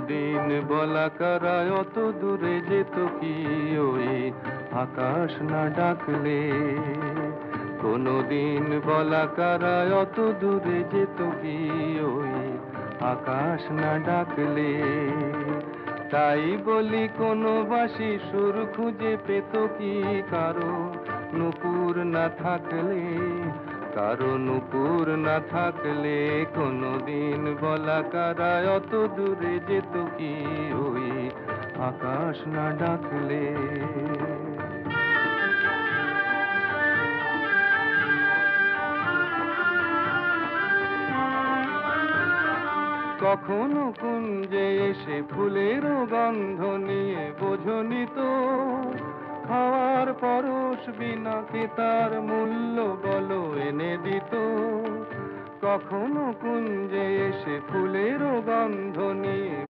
কোনদিন বলা কারায় অত দূরে যেত কি ওই আকাশ না ডাকলে? কোনদিন বলা কারায় অত দূরে যেত কি ওই আকাশ না ডাকলে? তাই বলি কোনো বাঁশি সুর খুঁজে পেত কি কারো নুপুর না থাকলে? কারো নুপুর না থাকলে কোনদিন বলা কারায় অত দূরে যেত কি ওই আকাশ না ডাকলে? কখনো কুঞ্জে এসে ফুলেরও গন্ধ নিয়ে বোঝনি তো খাওয়ার পরশ বিনা কে তার মূল্য বলো এনে দিত? কখনো কুঞ্জে এসে ফুলেরও গন্ধ নিয়ে